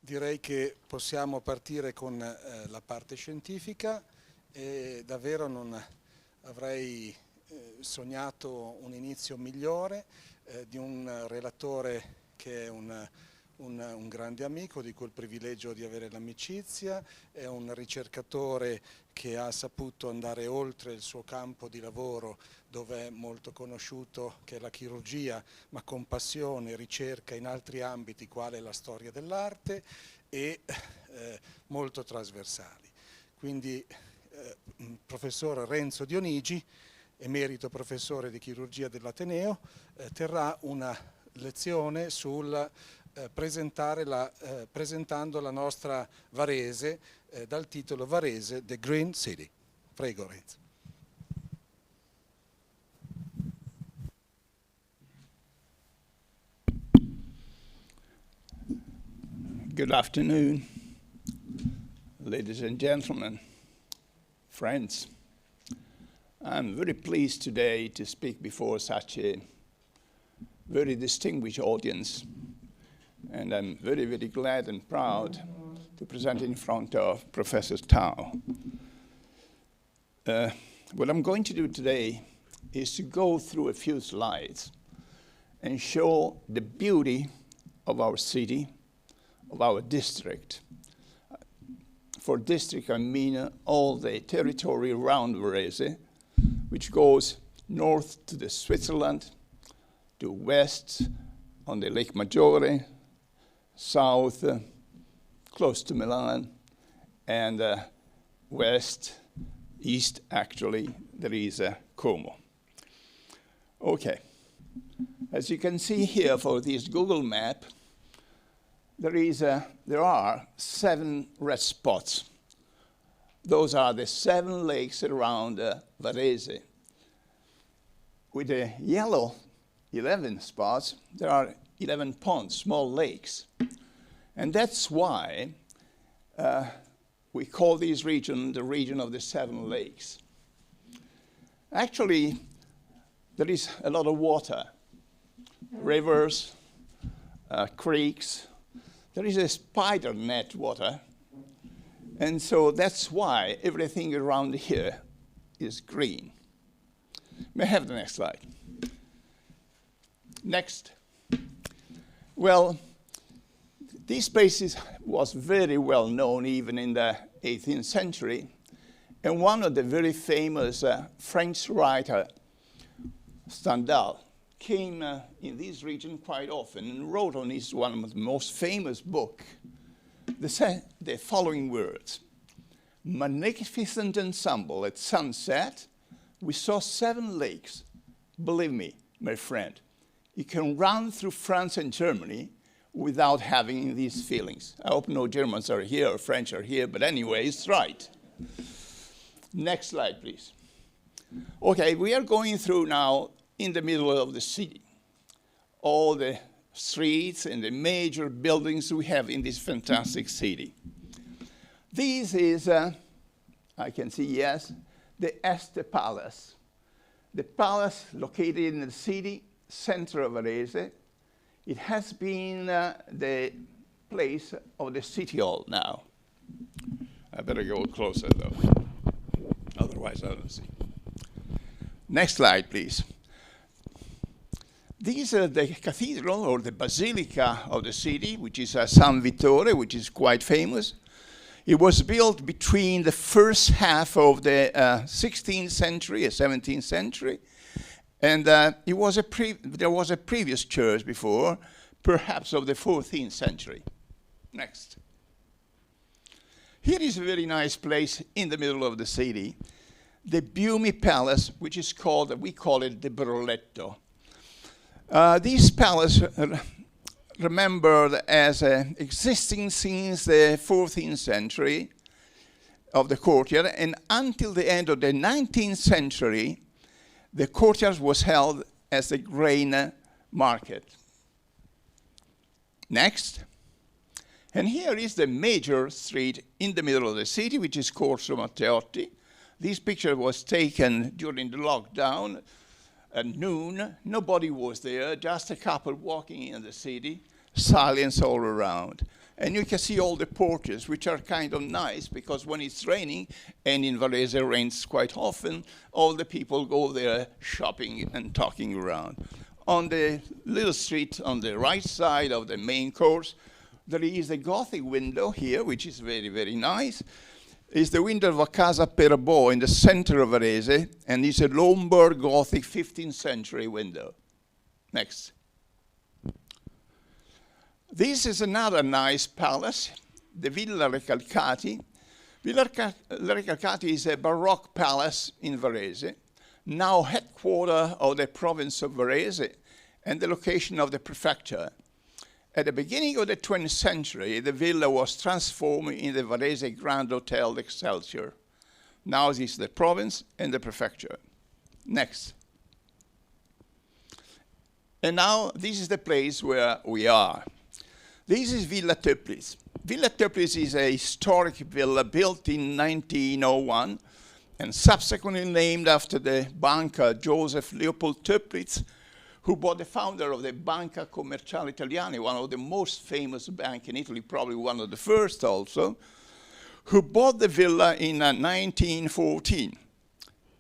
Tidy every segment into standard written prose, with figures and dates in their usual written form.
direi che possiamo partire con la parte scientifica e davvero non avrei sognato un inizio migliore di un relatore che è un grande amico, di cui ho il privilegio di avere l'amicizia, è un ricercatore che ha saputo andare oltre il suo campo di lavoro, dove è molto conosciuto, che è la chirurgia, ma con passione ricerca in altri ambiti, quale la storia dell'arte, e molto trasversali. Quindi professor Renzo Dionigi, emerito professore di chirurgia dell'Ateneo, terrà una lezione sul presentando la nostra Varese dal titolo Varese, The Green City. Prego Renzo. Good afternoon, ladies and gentlemen, friends. I'm very pleased today to speak before such a very distinguished audience. And I'm very, very glad and proud to present in front of Professor Tao. What I'm going to do today is to go through a few slides and show the beauty of our city, of our district. For district, I mean all the territory around Varese, which goes north to the Switzerland, to west on the Lake Maggiore, south, close to Milan, and east actually, there is Como. Okay, as you can see here for this Google map, there are 7 red spots. Those are the 7 lakes around Varese. With the yellow 11 spots, there are 11 ponds, small lakes. And that's why we call this region the region of the 7 lakes. Actually, there is a lot of water, rivers, creeks. There is a spider net water. And so that's why everything around here is green. May I have the next slide? Next. Well, this place was very well known even in the 18th century. And one of the very famous French writer, Stendhal, came in this region quite often and wrote on his one of the most famous book the following words: magnificent ensemble at sunset, we saw 7 lakes. Believe me, my friend, you can run through France and Germany without having these feelings. I hope no Germans are here or French are here, but anyway, it's right. Next slide, please. Okay, we are going through now in the middle of the city, all the streets and the major buildings we have in this fantastic city. This is, I can see, yes, the Este Palace. The palace located in the city center of Varese. It has been the place of the city hall now. I better go closer though, otherwise I don't see. Next slide, please. This is the cathedral or the basilica of the city, which is San Vittore, which is quite famous. It was built between the first half of the 16th century and 17th century. And there was a previous church before, perhaps of the 14th century. Next. Here is a very nice place in the middle of the city, the Fiume Palace, which is called, we call it the Broletto. This palace, remembered as existing since the 14th century of the courtyard, and until the end of the 19th century, the courtyard was held as a grain market. Next. And here is the major street in the middle of the city, which is Corso Matteotti. This picture was taken during the lockdown at noon. Nobody was there, just a couple walking in the city, silence all around. And you can see all the porches, which are kind of nice, because when it's raining, and in Varese it rains quite often, all the people go there shopping and talking around. On the little street on the right side of the main course, there is a Gothic window here, which is very, very nice. It's the window of a Casa Perbo in the center of Varese, and it's a Lombard Gothic 15th century window. Next. This is another nice palace, the Villa Recalcati. Villa Recalcati is a Baroque palace in Varese, now headquarters of the province of Varese and the location of the prefecture. At the beginning of the 20th century, the villa was transformed in the Varese Grand Hotel Excelsior. Now it is the province and the prefecture. Next. And now this is the place where we are. This is Villa Toeplitz. Villa Toeplitz is a historic villa built in 1901 and subsequently named after the banker Joseph Leopold Toeplitz, who was the founder of the Banca Commerciale Italiana, one of the most famous banks in Italy, probably one of the first also, who bought the villa in 1914.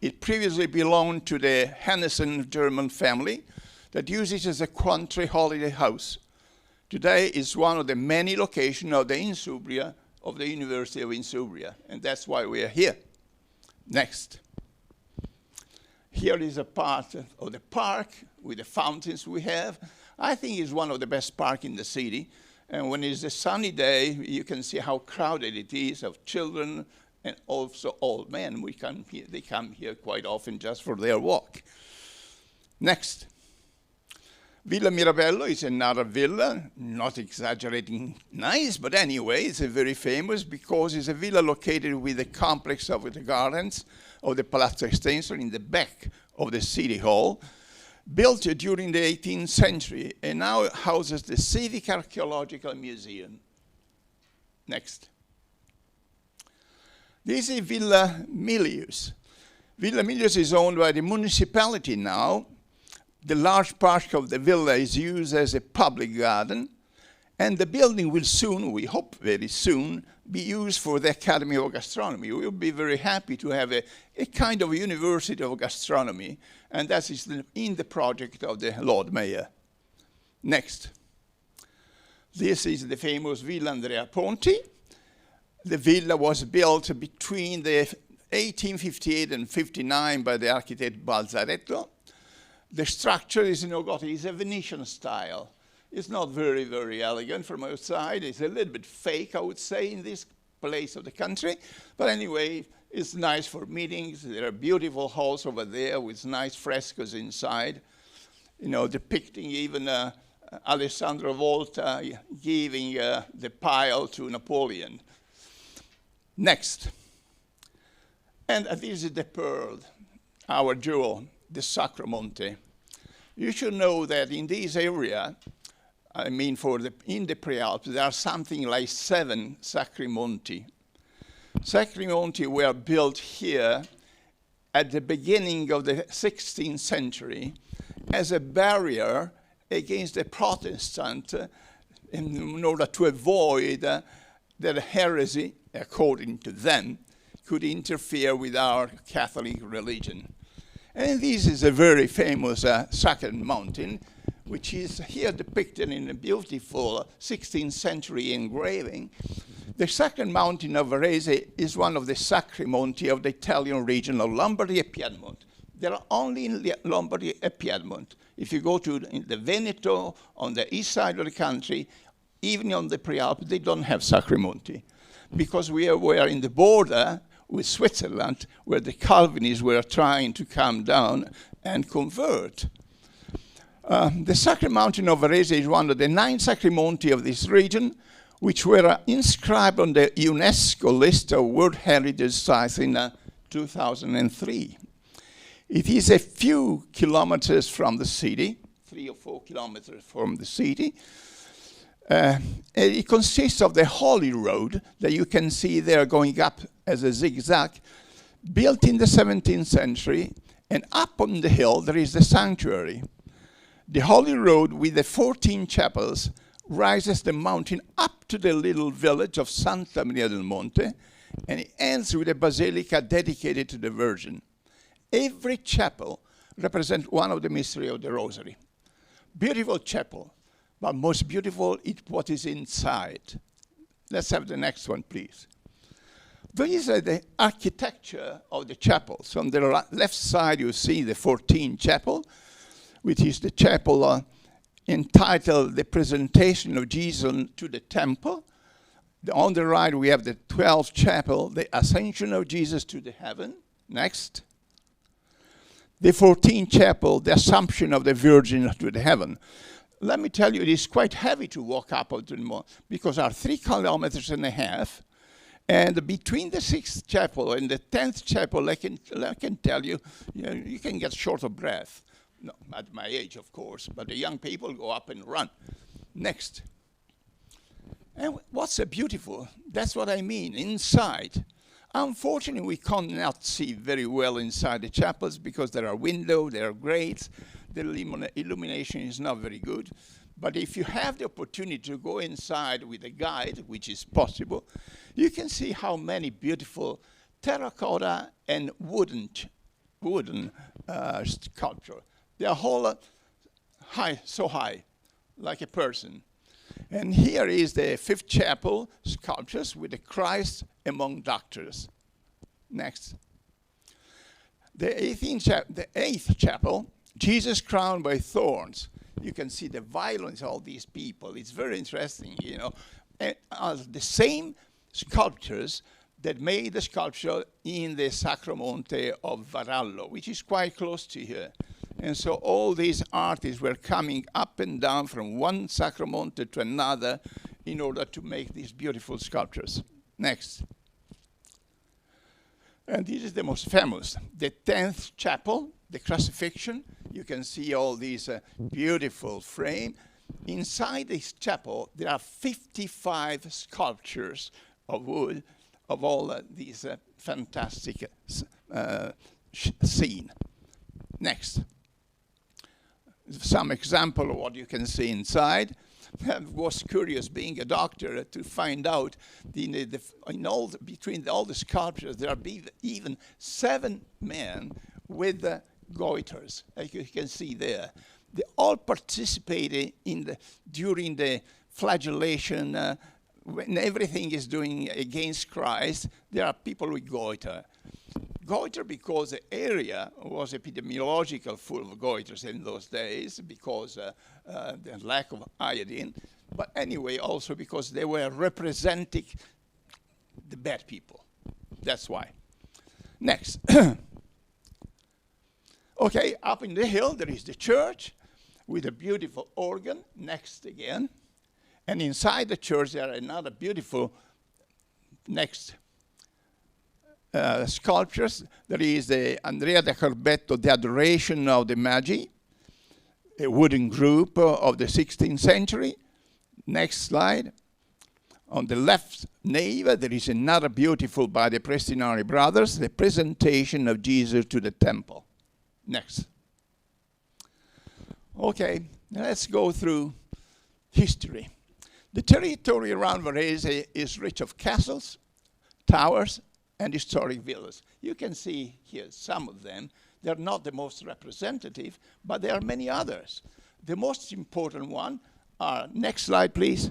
It previously belonged to the Hennesen German family that used it as a country holiday house. Today it's one of the many locations of the Insubria, of the University of Insubria, and that's why we are here. Next. Here is a part of the park with the fountains we have. I think it's one of the best parks in the city. And when it's a sunny day, you can see how crowded it is of children and also old men. They come here quite often just for their walk. Next. Villa Mirabello is another villa, not exaggerating nice, but anyway, it's a very famous because it's a villa located with a complex of the gardens of the Palazzo Extensor in the back of the city hall, built during the 18th century, and now it houses the Civic Archaeological Museum. Next. This is Villa Milius. Villa Milius is owned by the municipality now. The large part of the villa is used as a public garden, and the building will soon, we hope very soon, be used for the Academy of Gastronomy. We'll be very happy to have a kind of university of gastronomy, and that is in the project of the Lord Mayor. Next. This is the famous Villa Andrea Ponte. The villa was built between the 1858 and 59 by the architect Balzaretto. The structure is Gothic, it's a Venetian style. It's not very, very elegant from outside. It's a little bit fake, I would say, in this place of the country. But anyway, it's nice for meetings. There are beautiful halls over there with nice frescoes inside, depicting even Alessandro Volta giving the pile to Napoleon. Next. And this is the pearl, our jewel, the Sacromonte. You should know that in this area, in the Prealps, there are something like 7 Sacrimonti. Sacrimonti were built here at the beginning of the 16th century as a barrier against the Protestant in order to avoid that heresy, according to them, could interfere with our Catholic religion. And this is a very famous Sacred Mountain, which is here depicted in a beautiful 16th century engraving. The Sacred Mountain of Varese is one of the Sacrimonti of the Italian region of Lombardy and Piedmont. There are only in Lombardy and Piedmont. If you go to the Veneto, on the east side of the country, even on the Prealps, they don't have Sacrimonti, because we are in the border with Switzerland, where the Calvinists were trying to come down and convert. The Sacred Mountain of Varese is one of the 9 Sacrimonti of this region, which were inscribed on the UNESCO list of World Heritage Sites in 2003. It is a few kilometers from the city, 3 or 4 kilometers from the city. It consists of the Holy Road that you can see there going up as a zigzag, built in the 17th century, and up on the hill there is the sanctuary. The Holy Road with the 14 chapels rises the mountain up to the little village of Santa Maria del Monte, and it ends with a basilica dedicated to the Virgin. Every chapel represents one of the mysteries of the Rosary. Beautiful chapel, but most beautiful is what is inside. Let's have the next one, please. These are the architecture of the chapels. On the left side, you see the 14th chapel, which is the chapel entitled The Presentation of Jesus to the Temple. On the right, we have the 12th chapel, The Ascension of Jesus to the Heaven. Next. The 14th chapel, The Assumption of the Virgin to the Heaven. Let me tell you, it is quite heavy to walk up to the mountain because there are 3.5 kilometers, and between the 6th chapel and the 10th chapel, I can tell you, you can get short of breath. No, at my age, of course, but the young people go up and run. Next. And what's so beautiful? That's what I mean, inside. Unfortunately, we cannot see very well inside the chapels because there are windows, there are grates, the illumination is not very good. But if you have the opportunity to go inside with a guide, which is possible, you can see how many beautiful terracotta and wooden sculpture. They are all high, so high, like a person. And here is the 5th chapel sculptures with the Christ among doctors. Next. The 8th chapel, Jesus crowned by thorns. You can see the violence of all these people. It's very interesting, you know. And the same sculptors that made the sculpture in the Sacromonte of Varallo, which is quite close to here. And so all these artists were coming up and down from one Sacromonte to another in order to make these beautiful sculptures. Next. And this is the most famous, the 10th chapel, the crucifixion. You can see all these beautiful frames. Inside this chapel, there are 55 sculptures of wood of all these fantastic scenes. Next. Some example of what you can see inside. I was curious, being a doctor, to find out between all the sculptures, there are even 7 men with goiters, like you can see there. They all participated during the flagellation. When everything is doing against Christ, there are people with goiter. Goiter because the area was epidemiological full of goiters in those days because the lack of iodine. But anyway, also because they were representing the bad people. That's why. Next. Okay, up in the hill, there is the church with a beautiful organ. Next again. And inside the church, there are another beautiful next sculptures. There is the Andrea da Corbetto, The Adoration of the Magi, a wooden group of the 16th century. Next slide. On the left nave, there is another beautiful by the Prestinari brothers, The Presentation of Jesus to the Temple. Next. Okay, let's go through history. The territory around Varese is rich of castles, towers, and historic villas. You can see here some of them. They're not the most representative, but there are many others. The most important one are, next slide please.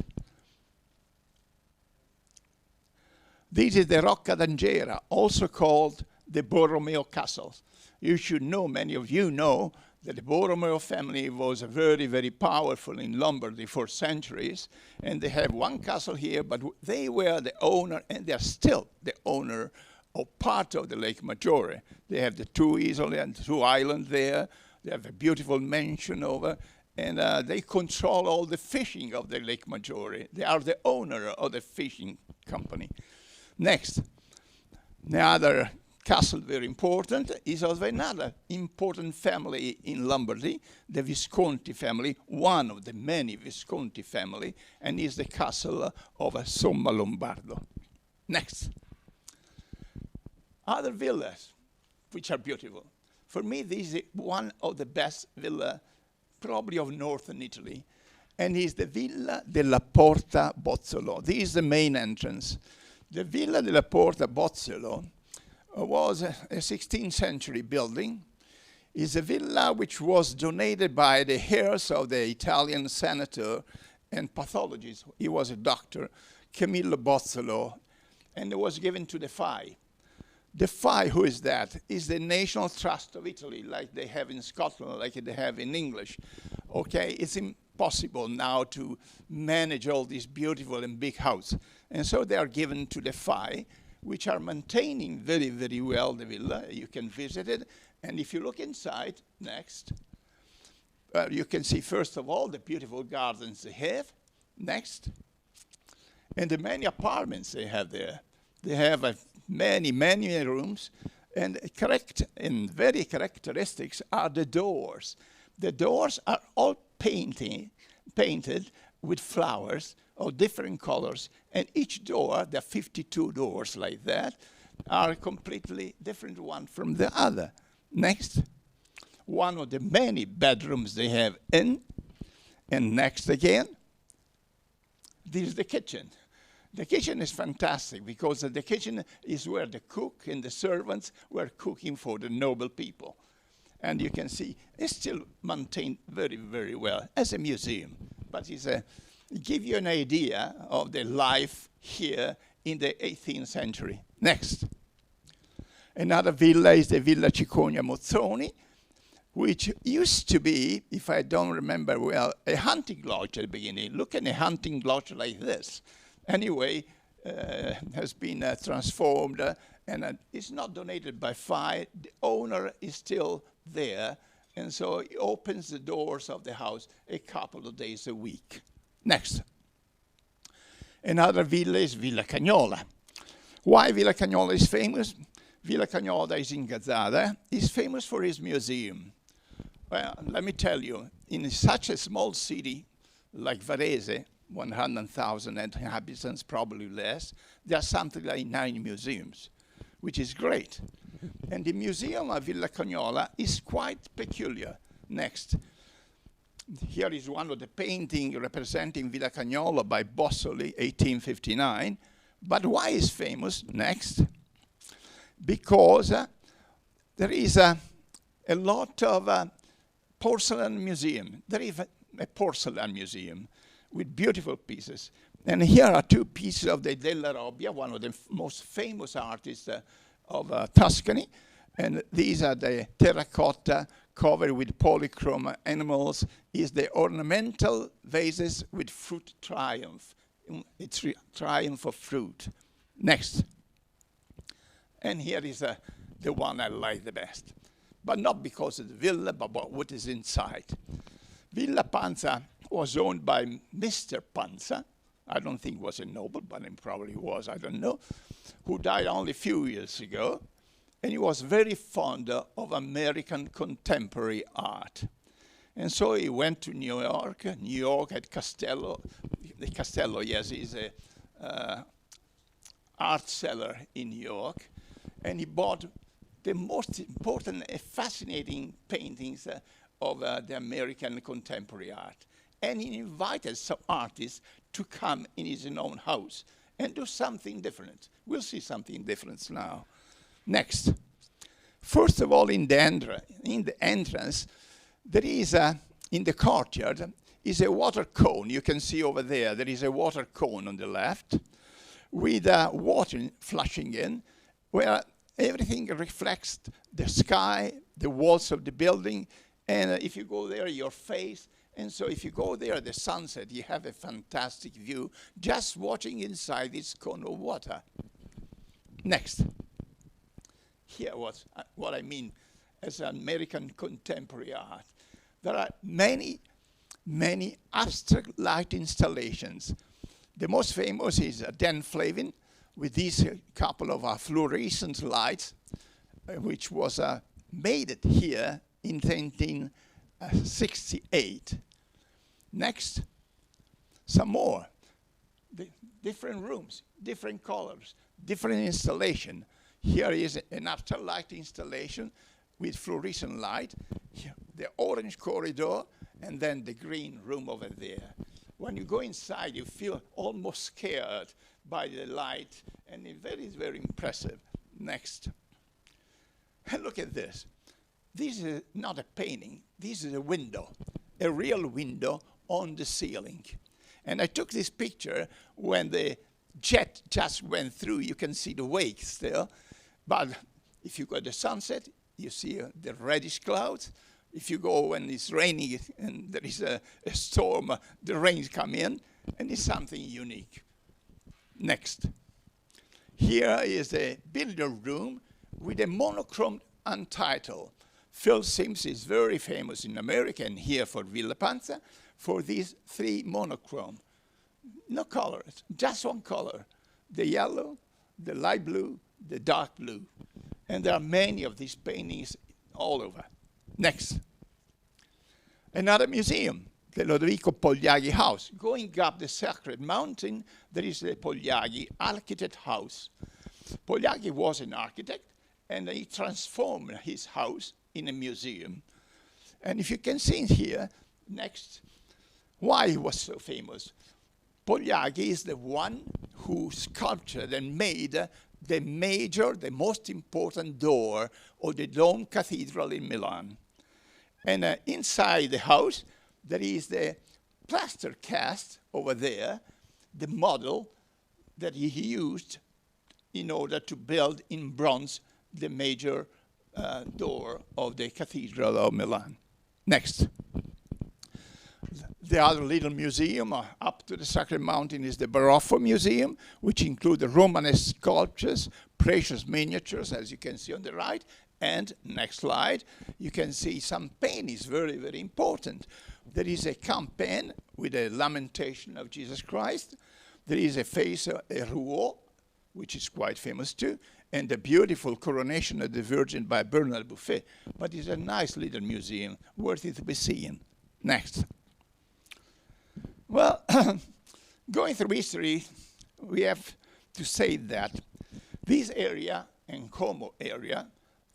This is the Rocca d'Angera, also called the Borromeo Castles. You should know, many of you know, that the Borromeo family was very, very powerful in Lombardy for centuries, and they have one castle here, but they were the owner, and they're still the owner of part of the Lake Maggiore. They have the 2 islands and 2 islands there. They have a beautiful mansion over, and they control all the fishing of the Lake Maggiore. They are the owner of the fishing company. Next, the other castle, very important, is of another important family in Lombardy, the Visconti family, one of the many Visconti family, and is the castle of Somalombardo. Next. Other villas, which are beautiful. For me, this is one of the best villas, probably of northern Italy. and is the Villa della Porta Botzolo. This is the main entrance. The Villa della Porta Botzolo was a 16th century building. It's a villa which was donated by the heirs of the Italian senator and pathologist. He was a doctor, Camillo Botzolo, and it was given to the FAI. The FAI, who is that? Is the National Trust of Italy, like they have in Scotland, like they have in English. Okay, it's impossible now to manage all these beautiful and big houses. And so they are given to the FAI, which are maintaining very, very well the villa. You can visit it. And if you look inside, next, you can see, first of all, the beautiful gardens they have. Next. And the many apartments they have there. They have many, many rooms. And very characteristics are the doors. The doors are all painted with flowers of different colors. And each door, there are 52 doors like that, are completely different one from the other. Next, one of the many bedrooms they have in, and next again, this is the kitchen. The kitchen is fantastic because the kitchen is where the cook and the servants were cooking for the noble people. And you can see it's still maintained very, very well as a museum. But it gives you an idea of the life here in the 18th century. Next. Another villa is the Villa Chiconia Mozoni, which used to be, if I don't remember well, a hunting lodge at the beginning. Look at a hunting lodge like this. Anyway, has been transformed, and it's not donated by FAI. The owner is still there, and so he opens the doors of the house a couple of days a week. Next. Another villa is Villa Cagnola. Why Villa Cagnola is famous? Villa Cagnola is in Gazzara. It's famous for his museum. Well, let me tell you, in such a small city like Varese, 100,000 inhabitants, probably less, there are something like 9 museums, which is great. And the museum of Villa Cagnola is quite peculiar. Next. Here is one of the paintings representing Villa Cagnola by Botzolo, 1859. But why is famous? Next. Because there is a lot of porcelain museum. There is a porcelain museum with beautiful pieces. And here are 2 pieces of the Della Robbia, one of the most famous artists of Tuscany. And these are the terracotta covered with polychrome animals. Is the ornamental vases with fruit triumph. It's triumph of fruit. Next. And here is the one I like the best. But not because of the villa, but what is inside. Villa Panza was owned by Mr. Panza. I don't think he was a noble, but he probably was, I don't know, who died only a few years ago. And he was very fond of American contemporary art. And so he went to New York. New York had Castello. The Castello, yes, is a art seller in New York. And he bought the most important and fascinating paintings of the American contemporary art. And he invited some artists to come in his own house and do something different. We'll see something different now. Next. First of all, in the entrance, there is in the courtyard is a water cone. You can see over there, there is a water cone on the left with water flushing in, where everything reflects the sky, the walls of the building, and if you go there, your face. And so if you go there at the sunset, you have a fantastic view just watching inside this cone of water. Next. Here was what I mean as American contemporary art. There are many, many abstract light installations. The most famous is Dan Flavin with these couple of fluorescent lights, which was made here in 1968. Next, some more. The different rooms, different colors, different installation. Here is an Afterlight installation with fluorescent light. Here, the orange corridor, and then the green room over there. when you go inside, you feel almost scared by the light, and it's very, very impressive. Next. And look at this. This is not a painting. This is a window, a real window on the ceiling. And I took this picture when the jet just went through. You can see the wake still. But if you go to the sunset, you see the reddish clouds. If you go when it's raining and there is a storm, the rains come in, and it's something unique. Next. Here is a billiard room with a monochrome Untitled. Phil Sims is very famous in America and here for Villa Panza for these 3 monochrome. No colors, just one color. The yellow, the light blue, the dark blue. And there are many of these paintings all over. Next. Another museum, the Lodovico Poliagi house. Going up the Sacred Mountain, there is the Poliagi Architect House. Poliagi was an architect, and he transformed his house in a museum. And if you can see here, next, why he was so famous. Poliagi is the one who sculptured and made the most important door of the Dome Cathedral in Milan. And inside the house, there is the plaster cast over there, the model that he used in order to build in bronze the major door of the Cathedral of Milan. Next. The other little museum up to the Sacred Mountain is the Barofour Museum, which includes the Romanesque sculptures, precious miniatures, as you can see on the right. And next slide, you can see some paintings, very, very important. There is a campaign with a lamentation of Jesus Christ. There is a face, a Rouault, which is quite famous too, and the beautiful coronation of the Virgin by Bernard Buffet. But it's a nice little museum, worthy to be seen. Next. Well, going through history, we have to say that this area, and Como area,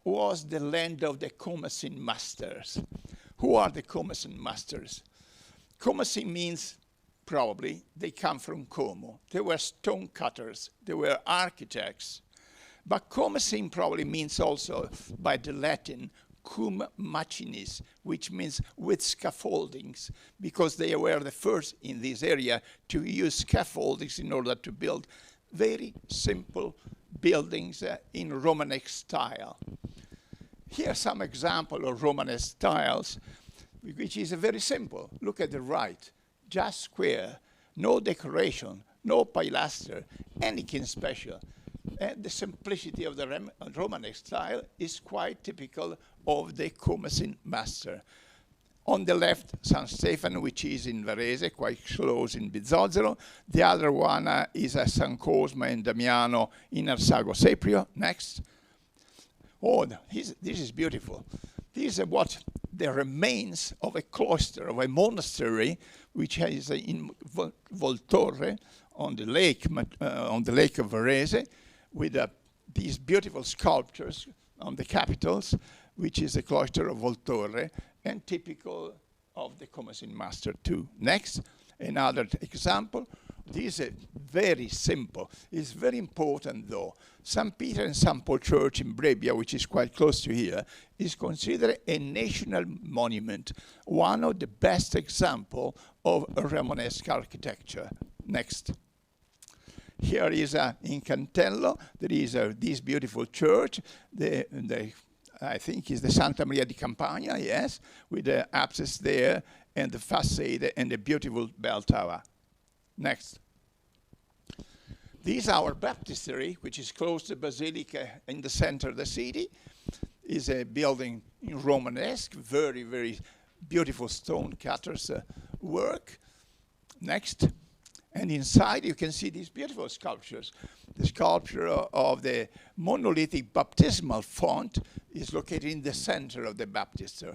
was the land of the Comasine masters. Who are the Comasine masters? Comasine means, probably, they come from Como. They were stone cutters. They were architects. But Comasine probably means also, by the Latin, cum machinis, which means with scaffoldings, because they were the first in this area to use scaffoldings in order to build very simple buildings in Romanesque style. Here are some examples of Romanesque tiles, which is very simple. Look at the right, just square, no decoration, no pilaster, anything special. And the simplicity of the Romanesque style is quite typical of the Comasine master. On the left, San Stefano, which is in Varese, quite close in Botzolo. The other one is San Cosma and Damiano in Arsago Seprio. Next. Oh, this is beautiful. These are what the remains of a cloister, of a monastery, which is in Voltorre on the lake of Varese, with these beautiful sculptures on the capitals, which is the cloister of Voltorre, and typical of the Comasine master too. Next, another example. This is very simple. It's very important though. St. Peter and St. Paul Church in Brebbia, which is quite close to here, is considered a national monument, one of the best examples of Romanesque architecture. Next. Here is in Cantello, there is this beautiful church, I think is the Santa Maria di Campagna, yes, with the apsis there and the facade and the beautiful bell tower. Next. This is our baptistry, which is close to the basilica in the center of the city. Is a building in Romanesque, very, very beautiful stone cutters work. Next. And inside you can see these beautiful sculptures. The sculpture of the monolithic baptismal font is located in the center of the baptistry.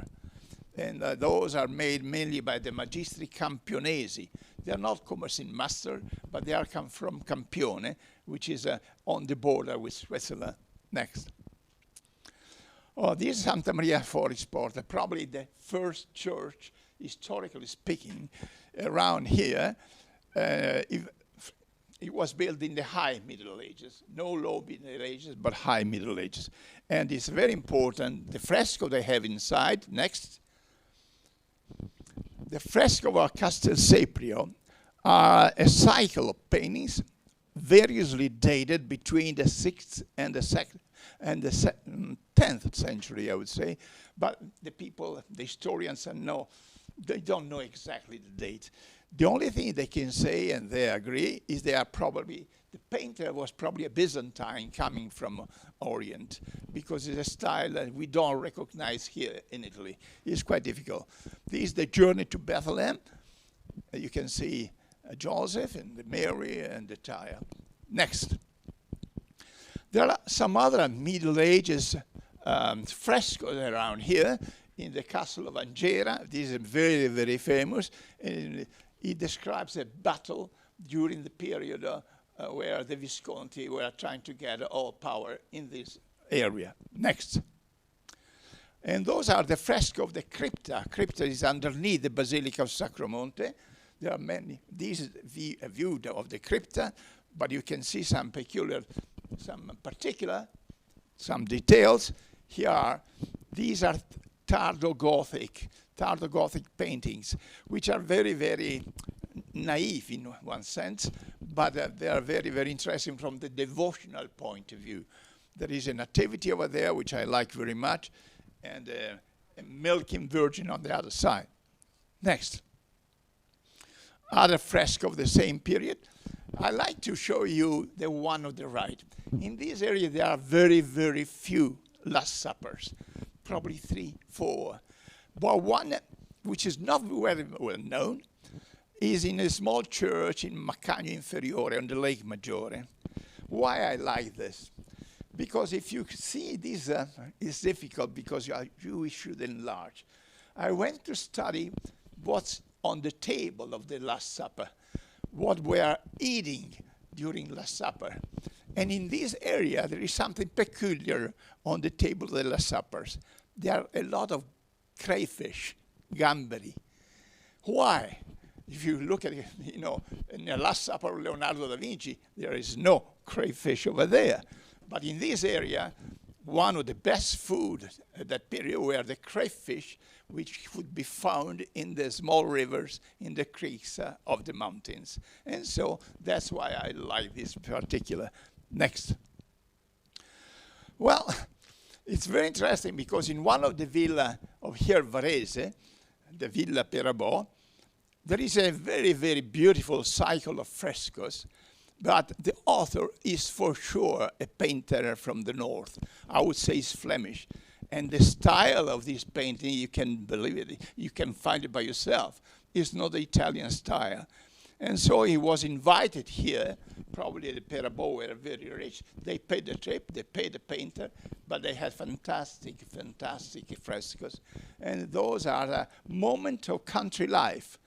And those are made mainly by the Magistri Campionesi. They are not Comasine master, but they are come from Campione, which is on the border with Switzerland. Next. Oh, this is Santa Maria fuori Porta, probably the first church, historically speaking, around here, it was built in the high Middle Ages. No low Middle Ages, but high Middle Ages. And it's very important, the fresco they have inside, next. The fresco of Castel Saprio are a cycle of paintings variously dated between the 6th and the 2nd and the 10th century, I would say. But the people, the historians they don't know exactly the date. The only thing they can say, and they agree, is the painter was probably a Byzantine coming from Orient, because it's a style that we don't recognize here in Italy. It's quite difficult. This is the journey to Bethlehem. You can see Joseph and the Mary and the child. Next. There are some other Middle Ages frescoes around here in the castle of Angera. This is very, very famous. And it describes a battle during the period where the Visconti were trying to get all power in this area. Next. And those are the fresco of the crypta. Crypta is underneath the Basilica of Sacromonte. There are many. This is a view of the crypta, but you can see some some details. These are Tardo Gothic paintings, which are very, very naive in one sense, but they are very, very interesting from the devotional point of view. There is a nativity over there, which I like very much, and a milking virgin on the other side. Next. Other fresco of the same period. I like to show you the one on the right. In this area, there are very, very few Last Suppers, probably 3, 4. But one, which is not very well known, is in a small church in Macagno Inferiore on the Lake Maggiore. Why I like this? Because if you see this, it's difficult because you should enlarge. I went to study what's on the table of the Last Supper, what we are eating during Last Supper. And in this area, there is something peculiar on the table of the Last Suppers. There are a lot of crayfish, gamberi. Why? If you look at it, in the Last Supper of Leonardo da Vinci, there is no crayfish over there. But in this area, one of the best food at that period were the crayfish, which would be found in the small rivers, in the creeks of the mountains. And so that's why I like this particular. Next. Well, it's very interesting because in one of the villa of here, Varese, the Villa Perabò, there is a very, very beautiful cycle of frescoes, but the author is for sure a painter from the north. I would say he's Flemish. And the style of this painting, you can believe it, you can find it by yourself. It's not the Italian style. And so he was invited here. Probably the Perabò were very rich. They paid the trip, they paid the painter, but they had fantastic, fantastic frescoes. And those are a moment of country life.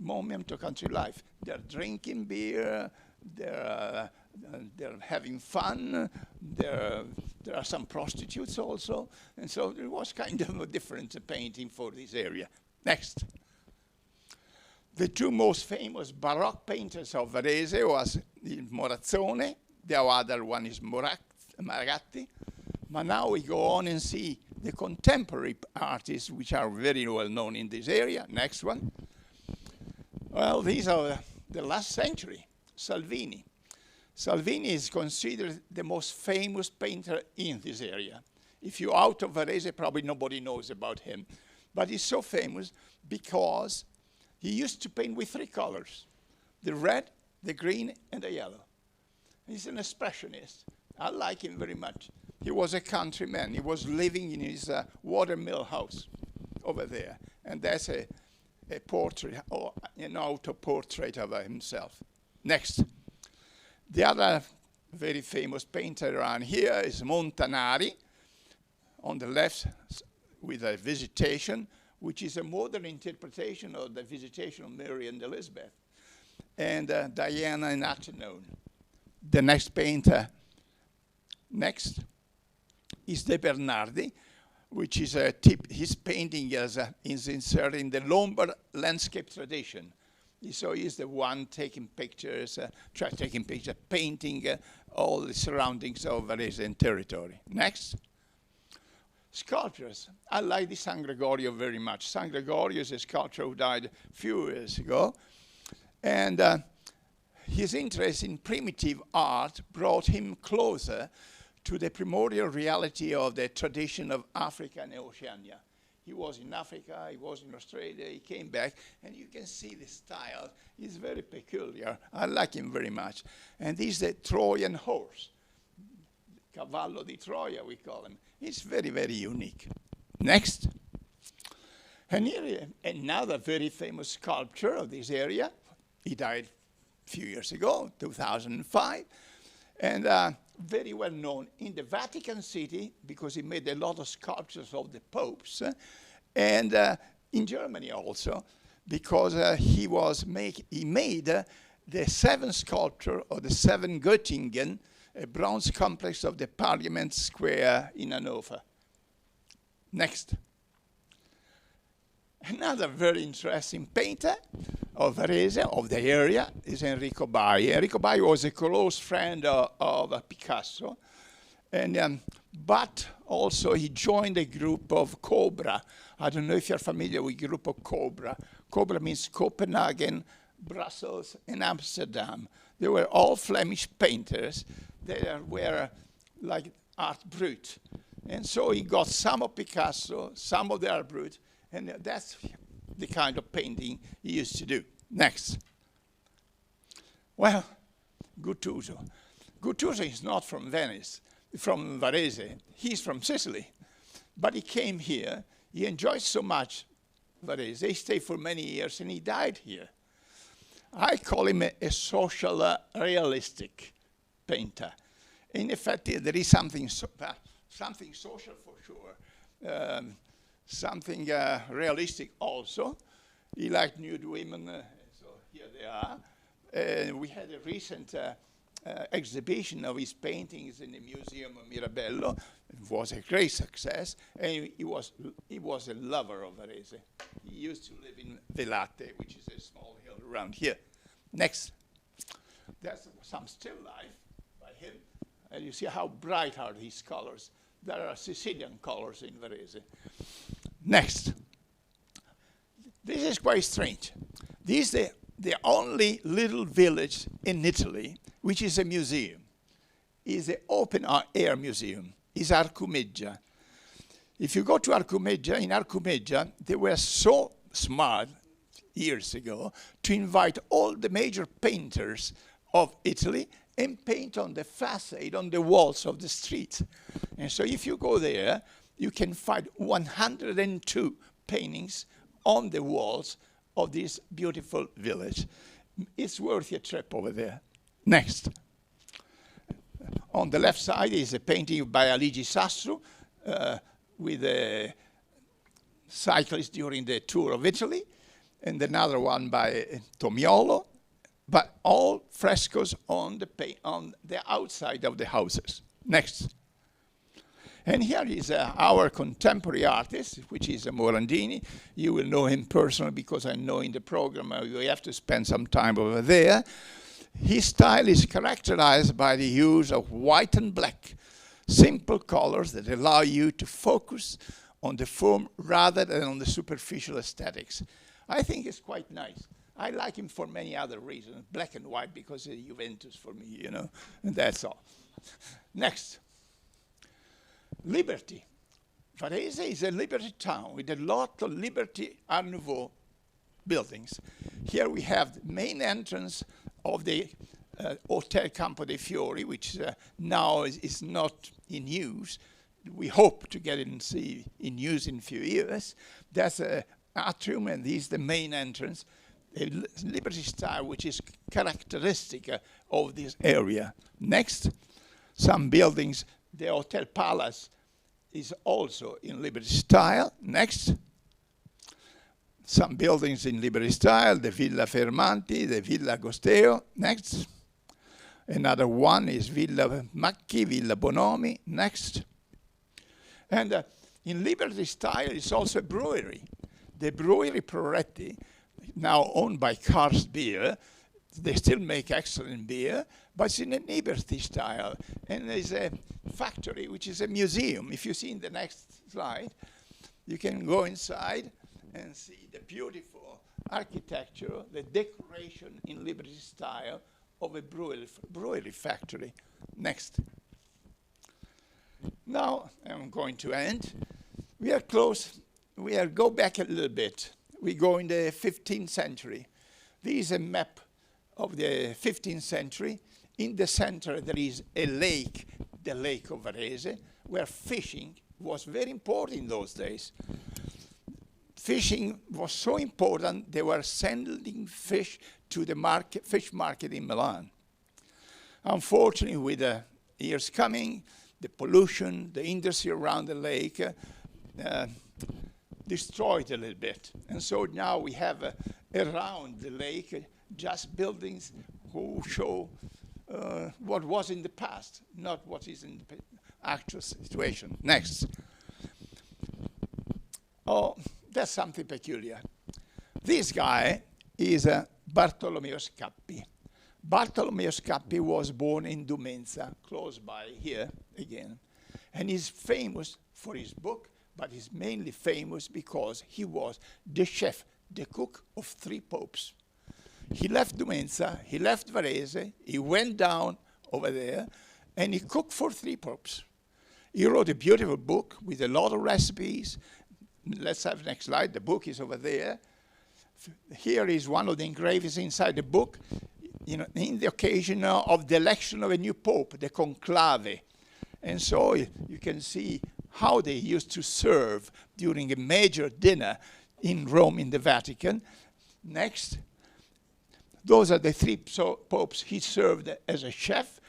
Moment of country life. They're drinking beer, they're having fun, there are some prostitutes also. And so it was kind of a different painting for this area. Next. The two most famous Baroque painters of Varese was Morazzone, the other one is Maragatti. But now we go on and see the contemporary artists, which are very well known in this area. Next one. Well, these are the last century. Salvini. Salvini is considered the most famous painter in this area. If you're out of Varese, probably nobody knows about him. But he's so famous because he used to paint with 3 colors, the red, the green, and the yellow. He's an expressionist. I like him very much. He was a countryman. He was living in his watermill house over there. And that's a portrait, or an auto-portrait of himself. Next. The other very famous painter around here is Montanari, on the left with a Visitation, which is a modern interpretation of the Visitation of Mary and Elizabeth, and Diana and Atenone. The next painter, next, is De Bernardi, which is his painting is inserted in the Lombard landscape tradition. So he's the one taking pictures, painting all the surroundings of Varese territory. Next. Sculptures. I like the San Gregorio very much. San Gregorio is a sculptor who died a few years ago. And his interest in primitive art brought him closer to the primordial reality of the tradition of Africa and Oceania. He was in Africa, he was in Australia, he came back, and you can see the style is very peculiar. I like him very much. And this is the Trojan horse. Cavallo di Troia, we call him. It's very, very unique. Next. And here, another very famous sculptor of this area. He died a few years ago, 2005. And very well known in the Vatican City, because he made a lot of sculptures of the popes. And in Germany also, because he made the seventh sculpture of the seven Göttingen, a bronze complex of the Parliament Square in Hanover. Next. Another very interesting painter of Varese, of the area, is Enrique Barrier. Enrique Barrier was a close friend of Picasso, and but also he joined a group of Cobra. I don't know if you're familiar with the group of Cobra. Cobra means Copenhagen, Brussels, and Amsterdam. They were all Flemish painters. They were like art brut. And so he got some of Picasso, some of the art brut, and that's the kind of painting he used to do. Next. Well, Guttuso. Guttuso is not from Venice, from Varese. He's from Sicily. But he came here. He enjoyed so much Varese. He stayed for many years, and he died here. I call him a social realistic painter. In effect, there is something social for sure, something realistic also. He liked nude women, so here they are. We had a recent exhibition of his paintings in the Museum of Mirabello. It was a great success, and he was a lover of Varese. He used to live in Velate, which is a small hill around here. Next. That's some still life by him. And you see how bright are these colors. There are Sicilian colors in Varese. Next. This is quite strange. This is the only little village in Italy which is a museum. It's an open-air museum. Izarkumeja. If you go to Arkumeja, in Arkumeja, they were so smart years ago to invite all the major painters of Italy and paint on the facade, on the walls of the streets. And so if you go there, you can find 102 paintings on the walls of this beautiful village. It's worth a trip over there. Next. On the left side is a painting by Aligi Sastro with a cyclist during the tour of Italy, and another one by Tomiolo, but all frescoes on the outside of the houses. Next. And here is our contemporary artist, which is Morandini. You will know him personally because I know in the program we have to spend some time over there. His style is characterized by the use of white and black, simple colors that allow you to focus on the form rather than on the superficial aesthetics. I think it's quite nice. I like him for many other reasons. Black and white because of Juventus for me, you know, and that's all. Next. Liberty. Varese is a liberty town with a lot of Liberty Art Nouveau buildings. Here we have the main entrance of the Hotel Campo dei Fiori, which now is not in use. We hope to get it in use in a few years. That's an atrium, and this is the main entrance. A Liberty style, which is characteristic of this area. Next, some buildings. The Hotel Palace is also in Liberty style. Next. Some buildings in Liberty style, the Villa Fermanti, the Villa Agosteo. Next. Another one is Villa Macchi, Villa Bonomi. Next. And in Liberty style is also a brewery. The brewery Proretti, now owned by Cars Beer. They still make excellent beer, but it's in a neighborhood style. And there's a factory, which is a museum. If you see in the next slide, you can go inside and see the beautiful architecture, the decoration in Liberty style of a brewery factory. Next. Now I'm going to end. We are close. Go back a little bit. We go in the 15th century. This is a map of the 15th century. In the center there is a lake, the Lake of Varese, where fishing was very important in those days. Fishing was so important, they were sending fish to the fish market in Milan. Unfortunately, with the years coming, the pollution, the industry around the lake destroyed a little bit. And so now we have around the lake just buildings who show what was in the past, not what is in the actual situation. Next. Oh, that's something peculiar. This guy is Bartolomeo Scappi. Bartolomeo Scappi was born in Dumenza, close by here again. And he's famous for his book, but he's mainly famous because he was the chef, the cook of 3 popes. He left Dumenza, he left Varese, he went down over there, and he cooked for 3 popes. He wrote a beautiful book with a lot of recipes. Let's have the next slide. The book is over there. Here is one of the engravings inside the book, in the occasion of the election of a new pope, the conclave. And so you can see how they used to serve during a major dinner in Rome, in the Vatican. Next. Those are the 3 popes he served as a chef: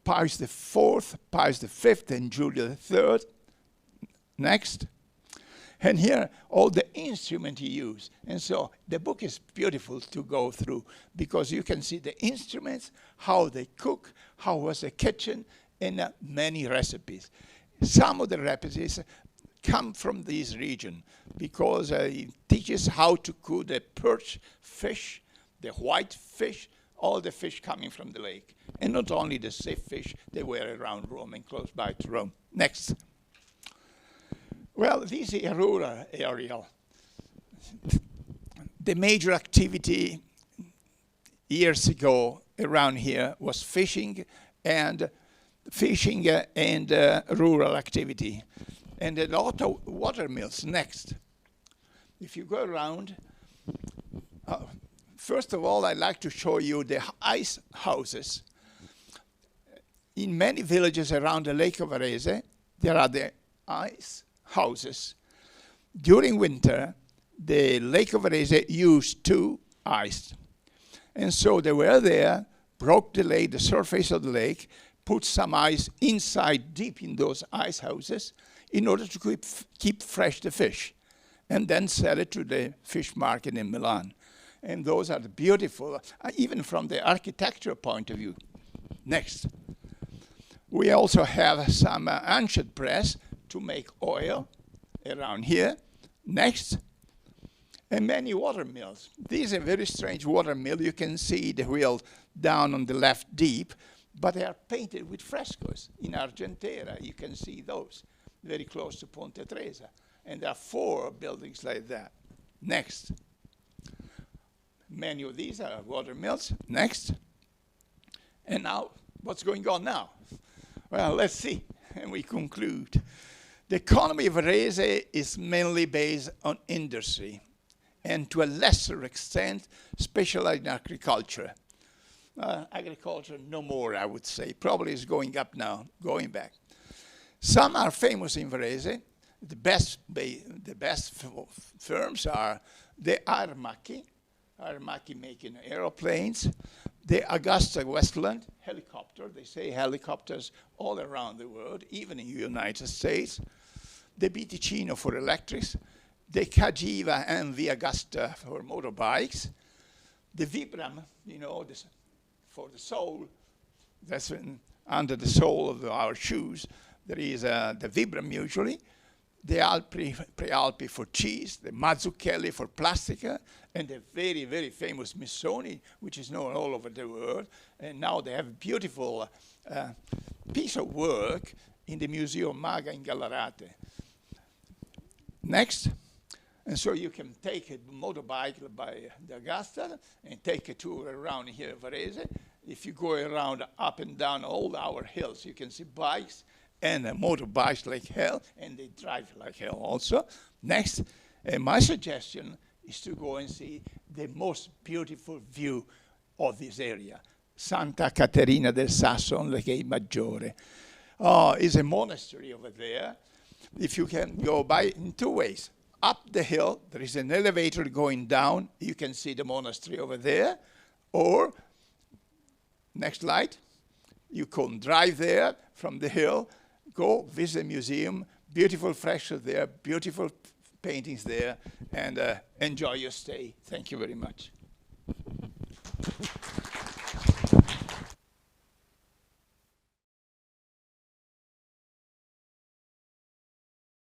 Pius IV, Pius V, and Julius III. Next. And here, all the instruments he used. And so the book is beautiful to go through because you can see the instruments, how they cook, how was the kitchen, and many recipes. Some of the recipes come from this region because he teaches how to cook the perch fish, the white fish, all the fish coming from the lake. And not only the safe fish, they were around Rome and close by to Rome. Next. Well, this is a rural area. The major activity years ago around here was fishing and rural activity. And a lot of water mills. Next. If you go around, first of all, I'd like to show you the ice houses. In many villages around the Lake of Varese, there are the ice houses. During winter, the Lake of Varese used to ice. And so they were there, broke the lake, the surface of the lake, put some ice inside deep in those ice houses in order to keep fresh the fish, and then sell it to the fish market in Milan. And those are beautiful, even from the architectural point of view. Next. We also have some ancient press to make oil around here. Next. And many water mills. This is a very strange water mill. You can see the wheel down on the left deep, but they are painted with frescoes. In Argentera, you can see those, very close to Ponte Tresa. And there are 4 buildings like that. Next. Many of these are water mills. Next. And now, what's going on now? Well, let's see, and we conclude. The economy of Varese is mainly based on industry, and to a lesser extent, specialized in agriculture. Agriculture, no more, I would say. Probably is going up now, going back. Some are famous in Varese. The best firms are the Aermacchi making aeroplanes, the Augusta Westland helicopter. They say helicopters all around the world, even in the United States. The Biticino for electrics, the Cagiva and the Augusta for motorbikes, the Vibram, for the sole. That's under the sole of our shoes. There is the Vibram usually. the Prealpi for cheese, the Mazzucchelli for plastica, and the very, very famous Mozoni, which is known all over the world. And now they have a beautiful piece of work in the Museo Maga in Gallarate. Next. And so you can take a motorbike by the Augusta and take a tour around here in Varese. If you go around up and down all our hills, you can see bikes and motorbikes like hell, and they drive like hell also. Next, my suggestion is to go and see the most beautiful view of this area, Santa Caterina del Sasso on Lake Maggiore. It's a monastery over there. If you can go by in two ways. Up the hill, there is an elevator going down. You can see the monastery over there. Or, next slide, you can drive there from the hill, go visit the museum, beautiful frescoes there, beautiful paintings there, and enjoy your stay. Thank you very much.